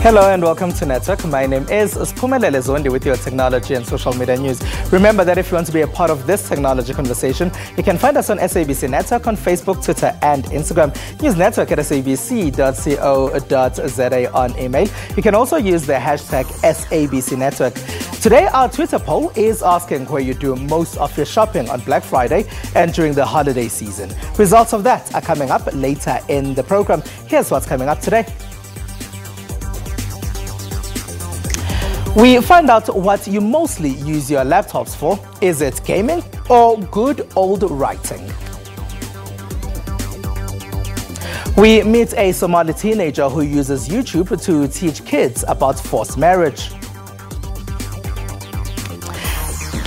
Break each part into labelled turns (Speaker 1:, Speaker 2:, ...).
Speaker 1: Hello and welcome to Network. My name is Sphumelele Zondi with your technology and social media news. Remember that if you want to be a part of this technology conversation, you can find us on SABC Network on Facebook, Twitter and Instagram. Use network at sabc.co.za on email. You can also use the hashtag SABC Network. Today our Twitter poll is asking where you do most of your shopping on Black Friday and during the holiday season. Results of that are coming up later in the program. Here's what's coming up today. We find out what you mostly use your laptops for. Is it gaming or good old writing? We meet a Somali teenager who uses YouTube to teach kids about forced marriage.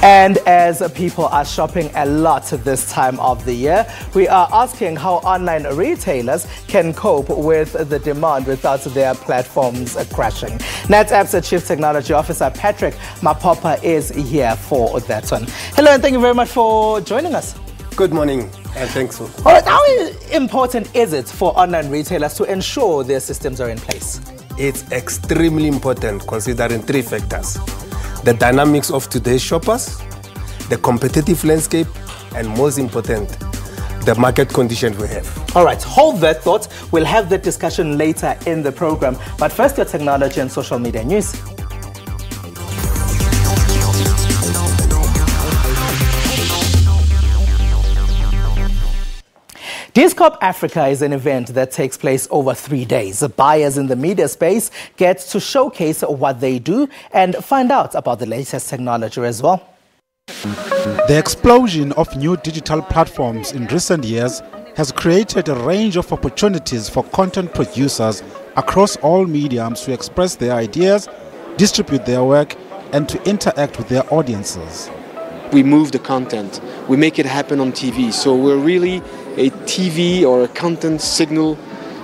Speaker 1: And as people are shopping a lot this time of the year, we are asking how online retailers can cope with the demand without their platforms crashing. NetApp's Chief Technology Officer Patrick Mapopa is here for that one. Hello and thank you very much for joining us.
Speaker 2: Good morning and thanks.
Speaker 1: All right, how important is it for online retailers to ensure their systems are in place?
Speaker 2: It's extremely important considering three factors: the dynamics of today's shoppers, the competitive landscape, and most important, the market conditions we have.
Speaker 1: All right, hold that thought. We'll have that discussion later in the program. But first, your technology and social media news. Discop Africa is an event that takes place over 3 days. Buyers in the media space get to showcase what they do and find out about the latest technology as well.
Speaker 3: The explosion of new digital platforms in recent years has created a range of opportunities for content producers across all mediums to express their ideas, distribute their work, and to interact with their audiences.
Speaker 4: We move the content, we make it happen on TV, so we're really a TV or a content signal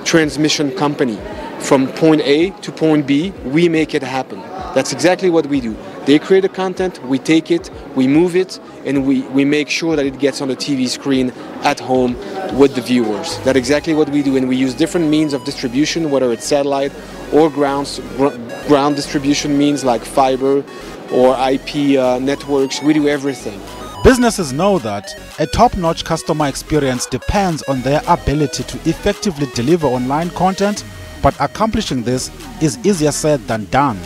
Speaker 4: transmission company. From point A to point B, we make it happen. That's exactly what we do. They create the content, we take it, we move it, and we make sure that it gets on the TV screen at home with the viewers. That's exactly what we do, and we use different means of distribution, whether it's satellite or ground distribution means like fiber or IP networks. We do everything.
Speaker 3: Businesses know that a top-notch customer experience depends on their ability to effectively deliver online content, but accomplishing this is easier said than done.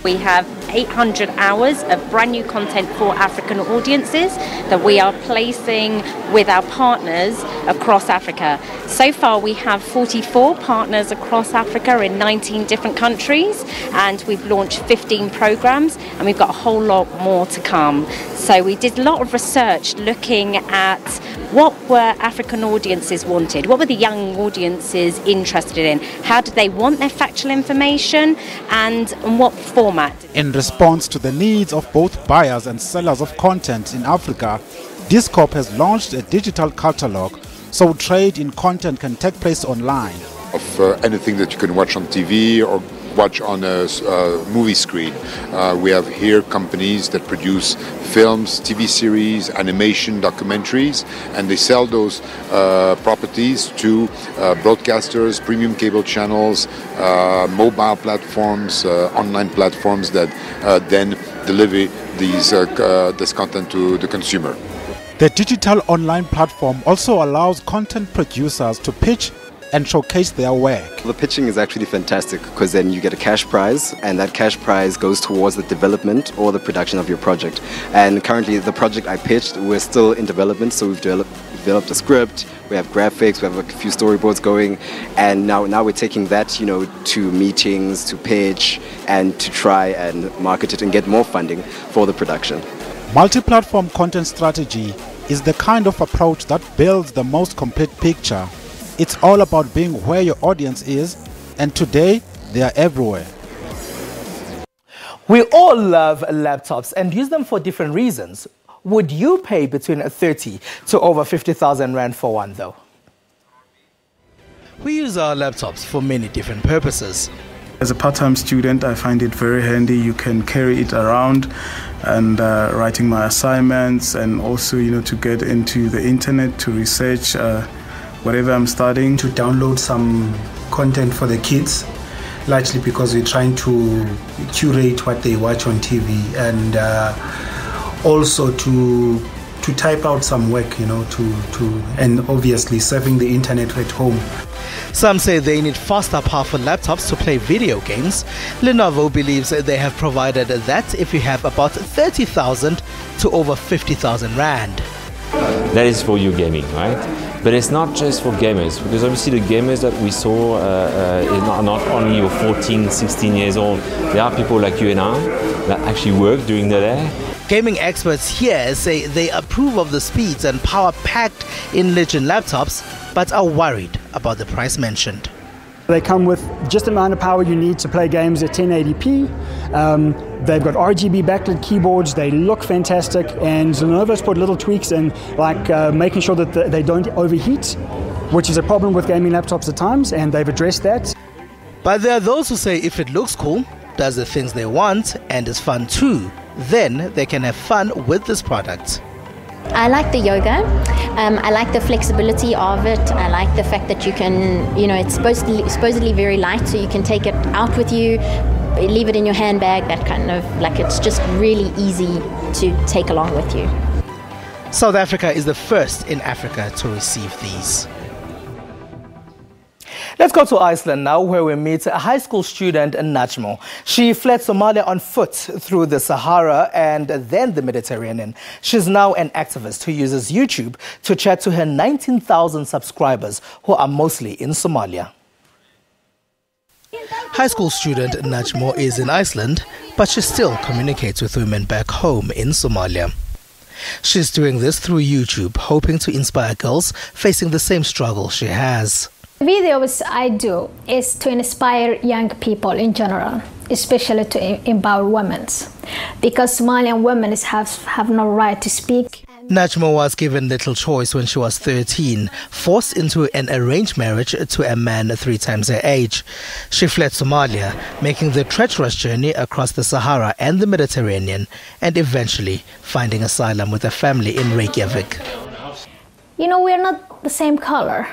Speaker 5: We have 800 hours of brand new content for African audiences that we are placing with our partners across Africa. So far we have 44 partners across Africa in 19 different countries, and we've launched 15 programs, and we've got a whole lot more to come. So we did a lot of research looking at what were African audiences wanted, what were the young audiences interested in, how did they want their factual information, and in what format.
Speaker 3: In response to the needs of both buyers and sellers of content in Africa, Discop has launched a digital catalog so trade in content can take place online.
Speaker 6: Of anything that you can watch on TV or watch on a movie screen. We have here companies that produce films, TV series, animation, documentaries, and they sell those properties to broadcasters, premium cable channels, mobile platforms, online platforms that then deliver this content to the consumer.
Speaker 3: The digital online platform also allows content producers to pitch and showcase their work.
Speaker 7: The pitching is actually fantastic because then you get a cash prize, and that cash prize goes towards the development or the production of your project. And currently the project I pitched, we're still in development, so we've developed a script, we have graphics, we have a few storyboards going, and now we're taking that, to meetings, to pitch, and to try and market it and get more funding for the production.
Speaker 3: Multi-platform content strategy is the kind of approach that builds the most complete picture. It's all about being where your audience is, and today they are everywhere.
Speaker 1: We all love laptops and use them for different reasons. Would you pay between 30 to over 50,000 Rand for one though? We use our laptops for many different purposes.
Speaker 8: As a part-time student, I find it very handy. You can carry it around and writing my assignments, and also, to get into the internet to research whatever I'm studying, to download some content for the kids. largely because we're trying to curate what they watch on TV and also to type out some work, and obviously surfing the internet at home.
Speaker 1: Some say they need faster, powerful laptops to play video games. Lenovo believes they have provided that if you have about 30,000 to over 50,000 rand.
Speaker 9: That is for you gaming, right? But it's not just for gamers, because obviously the gamers that we saw are not only your 14, 16 years old. There are people like you and I that actually work during the day.
Speaker 1: Gaming experts here say they approve of the speeds and power packed in Legend laptops, but are worried about the price mentioned.
Speaker 10: They come with just the amount of power you need to play games at 1080p. They've got RGB backlit keyboards. They look fantastic, and Lenovo's put little tweaks in, like making sure that they don't overheat, which is a problem with gaming laptops at times, and they've addressed that.
Speaker 1: But there are those who say if it looks cool, does the things they want, and is fun too, then they can have fun with this product.
Speaker 11: I like the yoga. I like the flexibility of it. I like the fact that you can, it's supposedly very light, so you can take it out with you, leave it in your handbag, that kind of, it's just really easy to take along with you.
Speaker 1: South Africa is the first in Africa to receive these. Let's go to Iceland now, where we meet a high school student, Najmo. She fled Somalia on foot through the Sahara and then the Mediterranean. She's now an activist who uses YouTube to chat to her 19,000 subscribers, who are mostly in Somalia. High school student Najmo is in Iceland, but she still communicates with women back home in Somalia. She's doing this through YouTube, hoping to inspire girls facing the same struggle she has.
Speaker 12: Videos I do is to inspire young people in general, especially to empower women, because Somalian women have no right to speak.
Speaker 1: Najmo was given little choice when she was 13, forced into an arranged marriage to a man 3 times her age. She fled Somalia, making the treacherous journey across the Sahara and the Mediterranean, and eventually finding asylum with a family in Reykjavik.
Speaker 12: We're not the same color.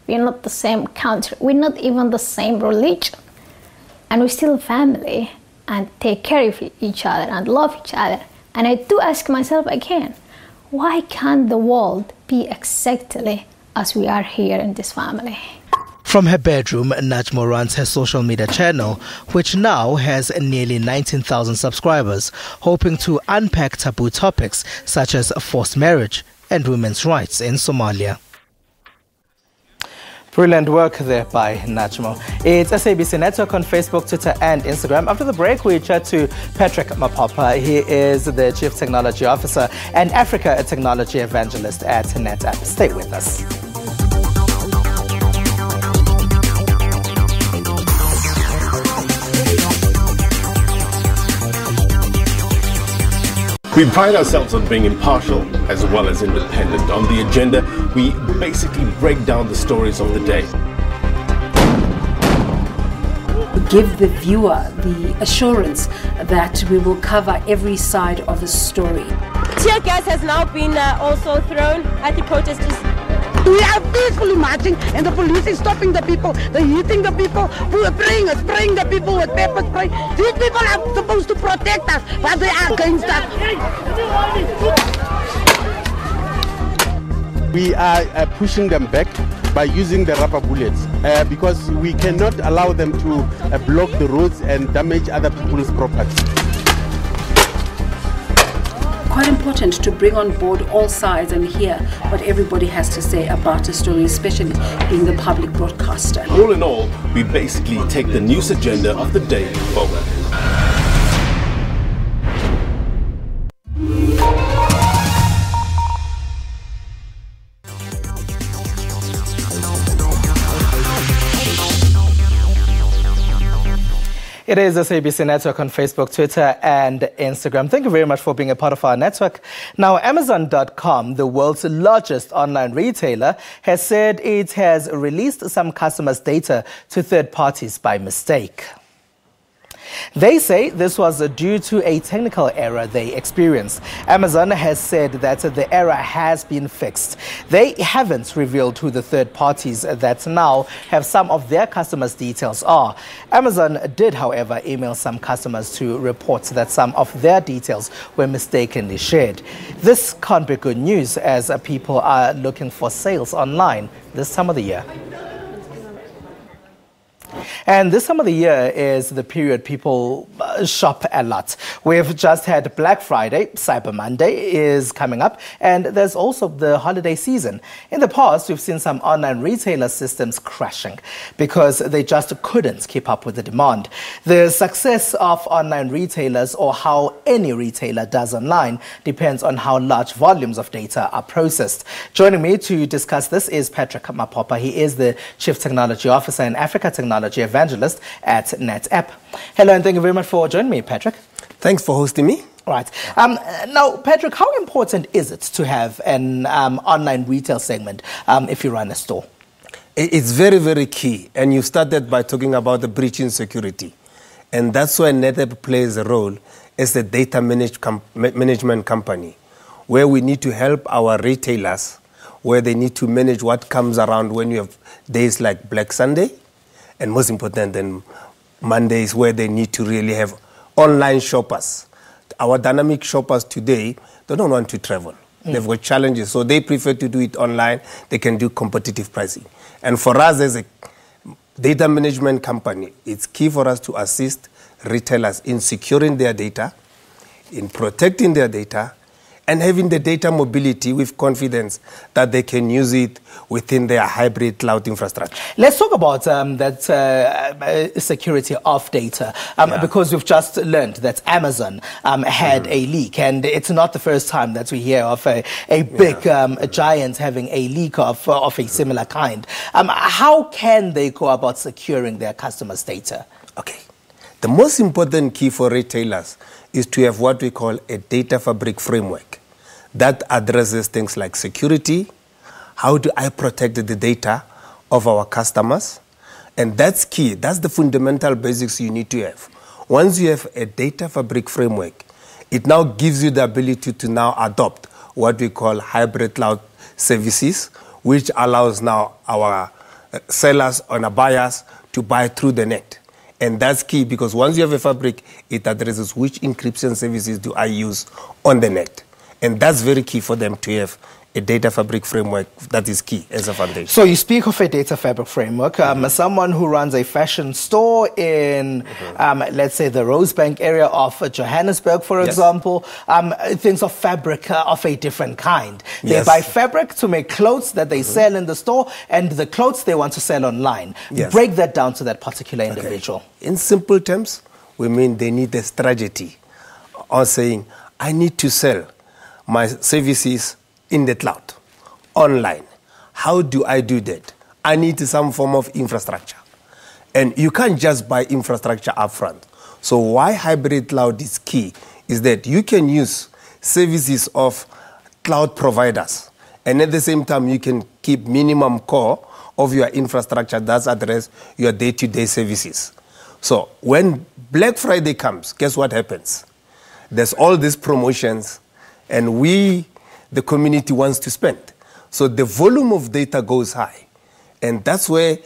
Speaker 12: We're not the same country. We're not even the same religion. And we're still family and take care of each other and love each other. And I do ask myself again, why can't the world be exactly as we are here in this family?
Speaker 1: From her bedroom, Najmo runs her social media channel, which now has nearly 19,000 subscribers, hoping to unpack taboo topics such as forced marriage and women's rights in Somalia. Brilliant work there by Najmo. It's SABC Network on Facebook, Twitter and Instagram. After the break, we chat to Patrick Mapapa. He is the Chief Technology Officer and Africa Technology Evangelist at NetApp. Stay with us.
Speaker 13: We pride ourselves on being impartial as well as independent. On the agenda, we basically break down the stories of the day.
Speaker 14: Give the viewer the assurance that we will cover every side of the story.
Speaker 15: Tear gas has now been also thrown at the protesters.
Speaker 16: We are peacefully marching and the police is stopping the people. They're hitting the people. We are spraying the people with pepper spray. These people are supposed to protect us, but they are against us.
Speaker 17: We are pushing them back by using the rubber bullets because we cannot allow them to block the roads and damage other people's property.
Speaker 14: Quite important to bring on board all sides and hear what everybody has to say about the story, especially being the public broadcaster.
Speaker 13: All in all, we basically take the news agenda of the day forward.
Speaker 1: It is SABC Network on Facebook, Twitter and Instagram. Thank you very much for being a part of our network. Now, Amazon.com, the world's largest online retailer, has said it has released some customers' data to third parties by mistake. They say this was due to a technical error they experienced. Amazon has said that the error has been fixed. They haven't revealed who the third parties that now have some of their customers' details are. Amazon did, however, email some customers to report that some of their details were mistakenly shared. This can't be good news as people are looking for sales online this time of the year. And this time of the year is the period people shop a lot. We've just had Black Friday, Cyber Monday is coming up, and there's also the holiday season. In the past, we've seen some online retailer systems crashing because they just couldn't keep up with the demand. The success of online retailers, or how any retailer does online, depends on how large volumes of data are processed. Joining me to discuss this is Patrick Mapopa. He is the Chief Technology Officer and Africa Technology Evangelist at NetApp. Hello, and thank you very much for joining me, Patrick.
Speaker 2: Thanks for hosting me.
Speaker 1: Right. Now, Patrick, how important is it to have an online retail segment if you run a store?
Speaker 2: It's very, very key. And you started by talking about the breach in security. And that's why NetApp plays a role as a data management company, where we need to help our retailers, where they need to manage what comes around when you have days like Black Sunday, and most important, then Mondays, where they need to really have online shoppers. Our dynamic shoppers today, they don't want to travel. They've got challenges, so they prefer to do it online. They can do competitive pricing. And for us as a data management company, it's key for us to assist retailers in securing their data, in protecting their data, and having the data mobility with confidence that they can use it within their hybrid cloud infrastructure.
Speaker 1: Let's talk about that security of data, because we've just learned that Amazon had a leak, and it's not the first time that we hear of a big giant having a leak of a similar kind. How can they go about securing their customers' data?
Speaker 2: Okay. The most important key for retailers is to have what we call a data fabric framework that addresses things like security, how do I protect the data of our customers, and that's key. That's the fundamental basics you need to have. Once you have a data fabric framework, it now gives you the ability to now adopt what we call hybrid cloud services, which allows now our sellers and our buyers to buy through the net. And that's key because once you have a fabric, it addresses which encryption services do I use on the net. And that's very key for them to have a data fabric framework that is key as a foundation.
Speaker 1: So you speak of a data fabric framework. Someone who runs a fashion store in, let's say, the Rosebank area of Johannesburg, for example, thinks of fabric of a different kind. They buy fabric to make clothes that they sell in the store, and the clothes they want to sell online. Break that down to that particular individual.
Speaker 2: In simple terms, we mean they need a strategy or saying, I need to sell my services in the cloud, online. How do I do that? I need some form of infrastructure. And you can't just buy infrastructure upfront. So why hybrid cloud is key is that you can use services of cloud providers, and at the same time you can keep minimum core of your infrastructure that address your day-to-day services. So when Black Friday comes, guess what happens? There's all these promotions, and the community wants to spend. So the volume of data goes high. And that's where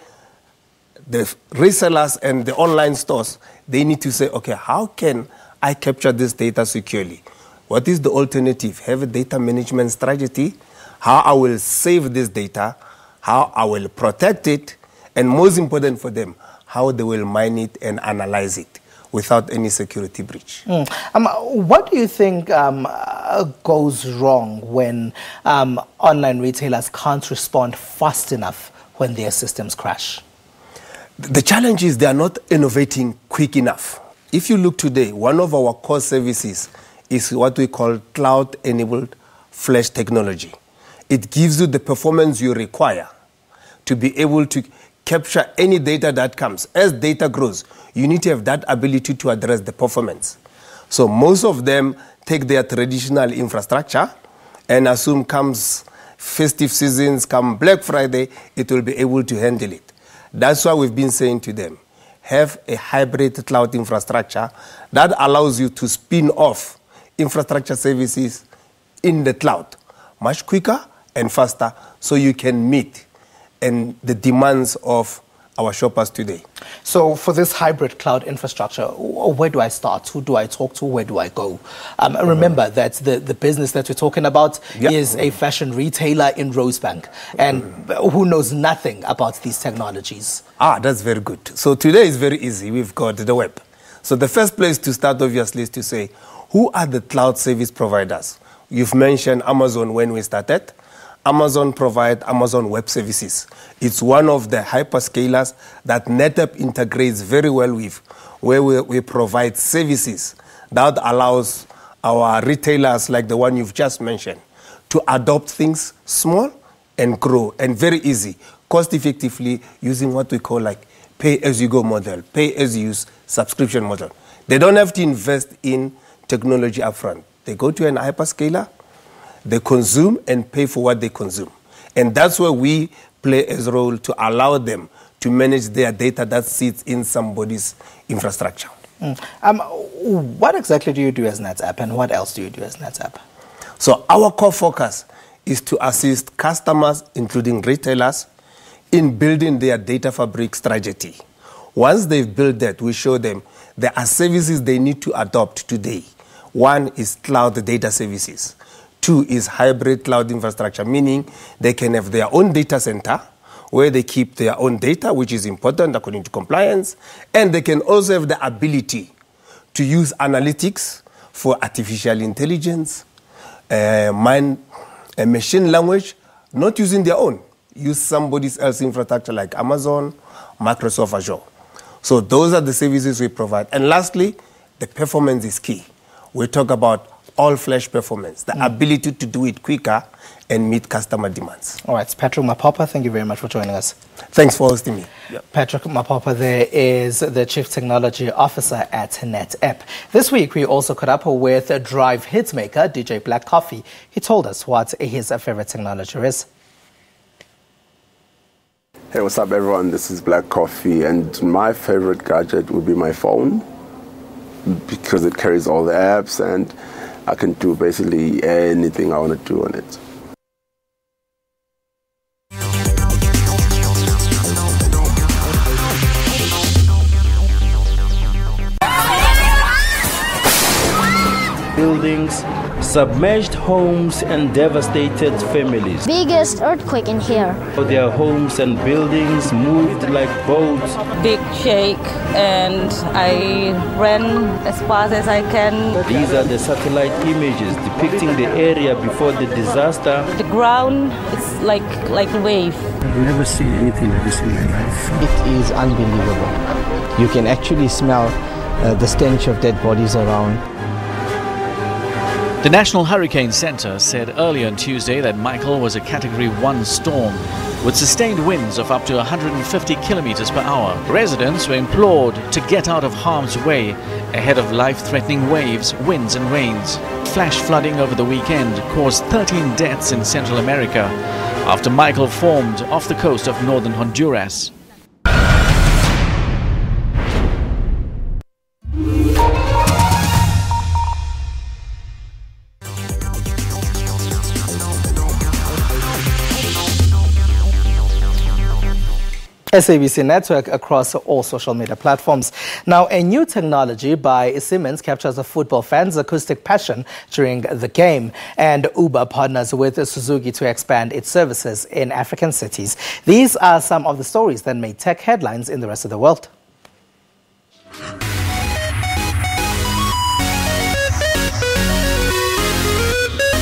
Speaker 2: the resellers and the online stores, they need to say, okay, how can I capture this data securely? What is the alternative? Have a data management strategy, how I will save this data, how I will protect it, and most important for them, how they will mine it and analyze it without any security breach.
Speaker 1: What do you think goes wrong when online retailers can't respond fast enough when their systems crash?
Speaker 2: The challenge is they are not innovating quick enough. If you look today, one of our core services is what we call cloud-enabled flash technology. It gives you the performance you require to be able to capture any data that comes. As data grows, you need to have that ability to address the performance. So most of them take their traditional infrastructure and assume comes festive seasons, come Black Friday, it will be able to handle it. That's why we've been saying to them, have a hybrid cloud infrastructure that allows you to spin off infrastructure services in the cloud much quicker and faster, so you can meet the demands of our shoppers today.
Speaker 1: So for this hybrid cloud infrastructure, where do I start? Who do I talk to? Where do I go? Remember that the business that we're talking about is a fashion retailer in Rosebank, and who knows nothing about these technologies.
Speaker 2: That's very good. So today is very easy. We've got the web. So the first place to start, obviously, is to say, who are the cloud service providers? You've mentioned Amazon when we started. Amazon provides Amazon Web Services. It's one of the hyperscalers that NetApp integrates very well with, where we provide services that allows our retailers, like the one you've just mentioned, to adopt things small and grow, and very easy, cost-effectively, using what we call like pay-as-you-go model, pay-as-you-use subscription model. They don't have to invest in technology upfront. They go to an hyperscaler, they consume and pay for what they consume. And that's where we play a role to allow them to manage their data that sits in somebody's infrastructure.
Speaker 1: What exactly do you do as NetApp, and what else do you do as NetApp?
Speaker 2: So our core focus is to assist customers, including retailers, in building their data fabric strategy. Once they've built that, we show them there are services they need to adopt today. One is cloud data services. Two is hybrid cloud infrastructure, meaning they can have their own data center where they keep their own data, which is important according to compliance, and they can also have the ability to use analytics for artificial intelligence, machine language, not using their own, use somebody else's infrastructure like Amazon, Microsoft Azure. So those are the services we provide. And lastly, the performance is key. We talk about all-flash performance, the ability to do it quicker and meet customer demands.
Speaker 1: All right, Patrick Mapapa, thank you very much for joining us.
Speaker 2: Thanks for hosting me.
Speaker 1: Patrick Mapapa there is the Chief Technology Officer at NetApp. This week, we also caught up with Drive hitmaker DJ Black Coffee. He told us what his favorite technology is.
Speaker 18: Hey, what's up, everyone? This is Black Coffee, and my favorite gadget would be my phone because it carries all the apps and I can do basically anything I want to do on it.
Speaker 19: Buildings, submerged homes and devastated families.
Speaker 20: Biggest earthquake in here.
Speaker 19: Their homes and buildings moved like boats.
Speaker 21: Big shake, and I ran as fast as I can.
Speaker 19: These are the satellite images depicting the area before the disaster.
Speaker 21: The ground is like a wave.
Speaker 22: I've never seen anything like this in my life.
Speaker 23: It is unbelievable. You can actually smell the stench of dead bodies around.
Speaker 24: The National Hurricane Center said earlier on Tuesday that Michael was a Category 1 storm with sustained winds of up to 150 kilometers per hour. Residents were implored to get out of harm's way ahead of life-threatening waves, winds and rains. Flash flooding over the weekend caused 13 deaths in Central America after Michael formed off the coast of northern Honduras.
Speaker 1: SABC Network across all social media platforms. Now, a new technology by Siemens captures a football fan's acoustic passion during the game, and Uber partners with Suzuki to expand its services in African cities. These are some of the stories that made tech headlines in the rest of the world.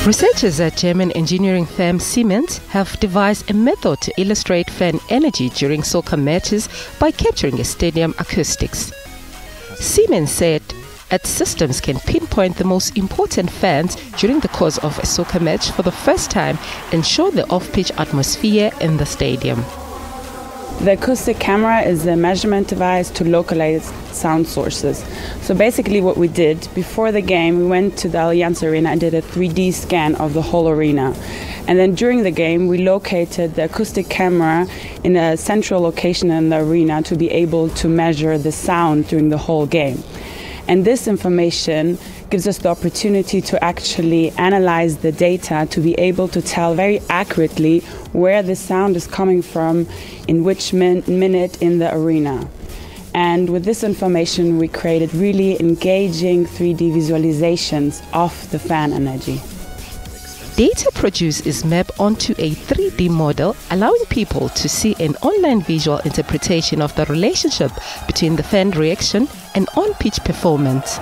Speaker 25: Researchers at German engineering firm Siemens have devised a method to illustrate fan energy during soccer matches by capturing a stadium acoustics. Siemens said its systems can pinpoint the most important fans during the course of a soccer match for the first time and show the off-pitch atmosphere in the stadium.
Speaker 26: The acoustic camera is a measurement device to localize sound sources. So basically what we did, before the game, we went to the Allianz Arena and did a 3D scan of the whole arena. And then during the game, we located the acoustic camera in a central location in the arena to be able to measure the sound during the whole game. And this information gives us the opportunity to actually analyze the data to be able to tell very accurately where the sound is coming from in which minute in the arena. And with this information, we created really engaging 3D visualizations of the fan energy.
Speaker 25: Data produced is mapped onto a 3D model, allowing people to see an online visual interpretation of the relationship between the fan reaction and on-pitch performance.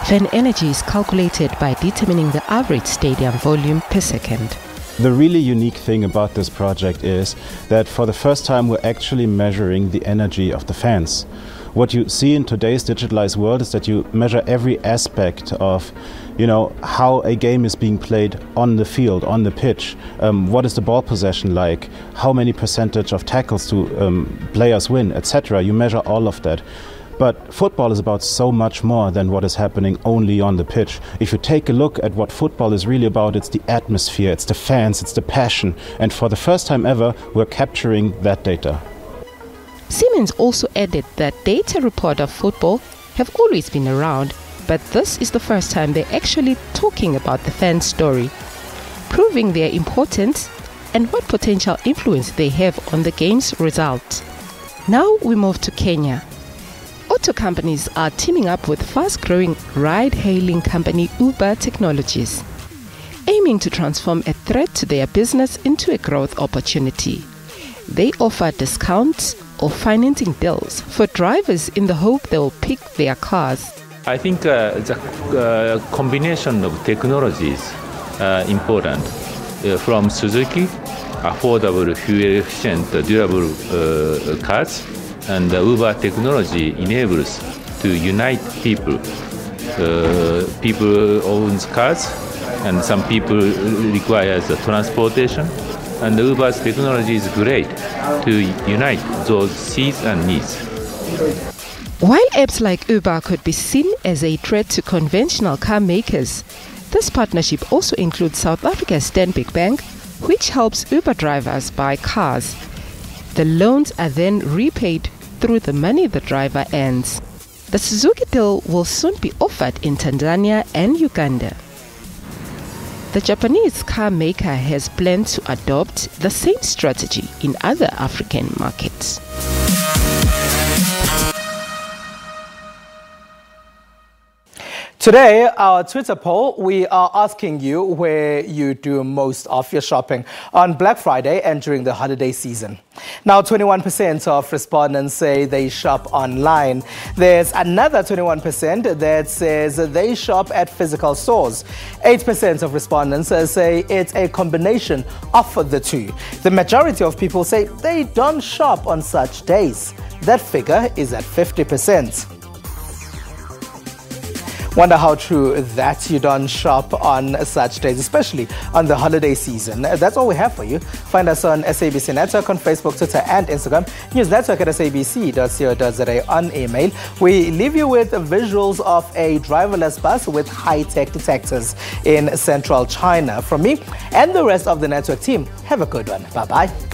Speaker 25: Fan energy is calculated by determining the average stadium volume per second.
Speaker 3: The really unique thing about this project is that for the first time we're actually measuring the energy of the fans. What you see in today's digitalized world is that you measure every aspect of, how a game is being played on the field, on the pitch. What is the ball possession like? How many percentage of tackles do players win, etc. You measure all of that. But football is about so much more than what is happening only on the pitch. If you take a look at what football is really about, it's the atmosphere, it's the fans, it's the passion. And for the first time ever, we're capturing that data.
Speaker 25: Siemens also added that data report of football have always been around, but this is the first time they're actually talking about the fan story, proving their importance and what potential influence they have on the game's results. Now we move to Kenya. Auto companies are teaming up with fast-growing ride-hailing company Uber Technologies, aiming to transform a threat to their business into a growth opportunity. They offer discounts or financing deals for drivers in the hope they will pick their cars.
Speaker 4: I think the combination of technologies important. From Suzuki, affordable, fuel-efficient, durable cars, and the Uber technology enables to unite people. People own cars, and some people require the transportation. And the Uber's technology is great to unite those seats and needs.
Speaker 25: While apps like Uber could be seen as a threat to conventional car makers, this partnership also includes South Africa's Stanbic Bank, which helps Uber drivers buy cars. The loans are then repaid through the money the driver earns. The Suzuki deal will soon be offered in Tanzania and Uganda. The Japanese car maker has planned to adopt the same strategy in other African markets.
Speaker 1: Today, our Twitter poll, we are asking you where you do most of your shopping on Black Friday and during the holiday season. Now, 21% of respondents say they shop online. There's another 21% that says they shop at physical stores. 8% of respondents say it's a combination of the two. The majority of people say they don't shop on such days. That figure is at 50%. Wonder how true that you don't shop on such days, especially on the holiday season. That's all we have for you. Find us on SABC Network on Facebook, Twitter and Instagram. News Network at sabc.co.za on email. We leave you with visuals of a driverless bus with high-tech detectors in central China. From me and the rest of the network team, have a good one. Bye-bye.